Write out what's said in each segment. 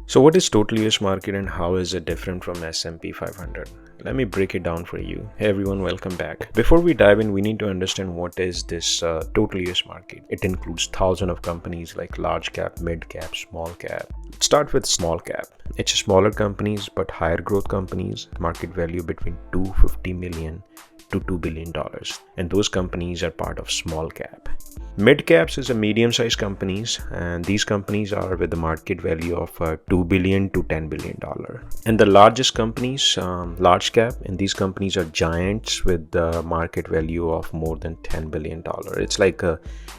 So what is total US market and how is it different from S&P 500? Let me break it down for you. Hey everyone, welcome back. Before we dive in, we need to understand what is this total US market. It includes thousands of companies like large cap, mid cap, small cap. Let's start with small cap. It's smaller companies but higher growth companies, market value between 250 million to $2 billion. And those companies are part of small cap. Mid caps is a medium-sized companies, and these companies are with a market value of $2 billion to $10 billion. And the largest companies, large cap, and these companies are giants with the market value of more than $10 billion. It's like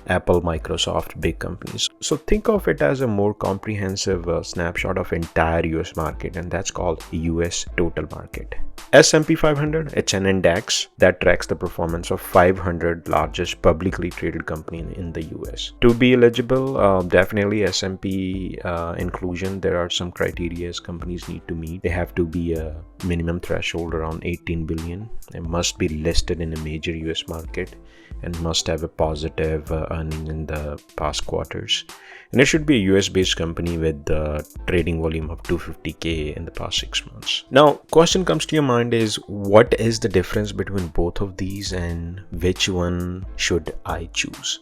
Apple, Microsoft, big companies. So think of it as a more comprehensive snapshot of entire US market, and that's called US total market. S&P 500, it's an index that tracks the performance of 500 largest publicly traded companies in the US. To be eligible, definitely S&P inclusion, there are some criteria companies need to meet. They have to be a minimum threshold around 18 billion. They must be listed in a major US market and must have a positive earning in the past quarters. And it should be a US based company with the trading volume of 250K in the past 6 months. Now, question comes to your mind is, what is the difference between both of these and which one should I choose?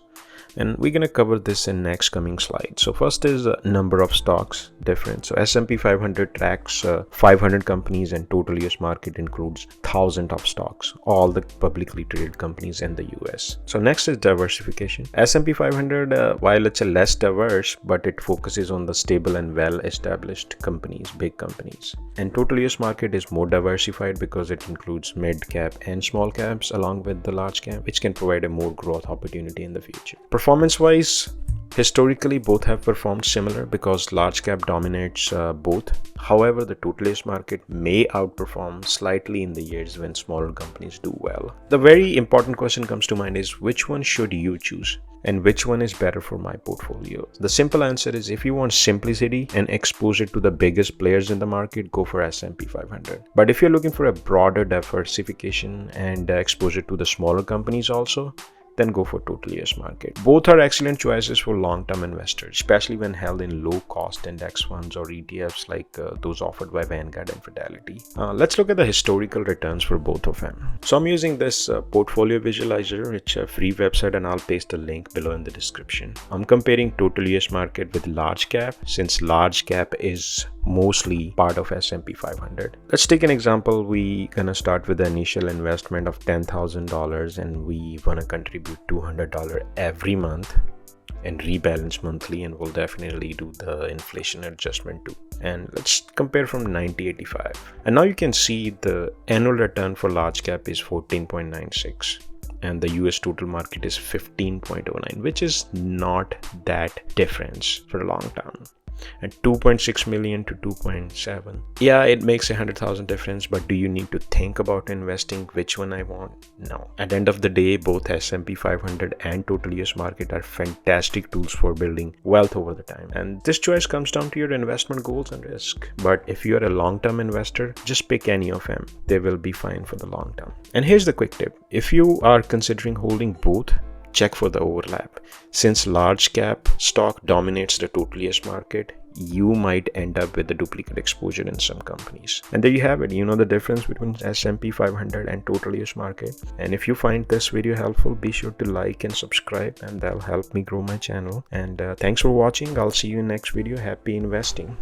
And we're going to cover this in next coming slide. So first is number of stocks difference. So S&P 500 tracks 500 companies and total US market includes thousands of stocks, all the publicly traded companies in the US. So next is diversification. S&P 500, while it's a less diverse, but it focuses on the stable and well-established companies, big companies. And total US market is more diversified because it includes mid cap and small caps along with the large cap, which can provide a more growth opportunity in the future. Performance wise, historically both have performed similar because large cap dominates both. However, the total US market may outperform slightly in the years when smaller companies do well. The very important question comes to mind is, which one should you choose? And which one is better for my portfolio? The simple answer is, if you want simplicity and exposure to the biggest players in the market, go for S&P 500. But if you're looking for a broader diversification and exposure to the smaller companies also, then go for total US market. Both are excellent choices for long-term investors, especially when held in low-cost index funds or ETFs like those offered by Vanguard and Fidelity. Let's look at the historical returns for both of them. So I'm using this portfolio visualizer, which is a free website, and I'll paste the link below in the description. I'm comparing total US market with large cap, since large cap is mostly part of S&P 500. Let's take an example. We gonna start with the initial investment of $10,000 and we wanna contribute $200 every month and rebalance monthly, and we'll definitely do the inflation adjustment too. And let's compare from 1985. And now you can see the annual return for large cap is 14.96. and the US total market is 15.09, which is not that difference for a long term. And 2.6 million to 2.7. Yeah, it makes 100,000 difference, but do you need to think about investing which one I want? No. At the end of the day, both S&P 500 and total US market are fantastic tools for building wealth over the time. And this choice comes down to your investment goals and risk. But if you are a long-term investor, just pick any of them. They will be fine for the long term. And here's the quick tip. If you are considering holding both, check for the overlap. Since large cap stock dominates the total US market, you might end up with a duplicate exposure in some companies. And there you have it. You know the difference between S&P 500 and total US market. And if you find this video helpful, be sure to like and subscribe, and that'll help me grow my channel. And thanks for watching. I'll see you in next video. Happy investing.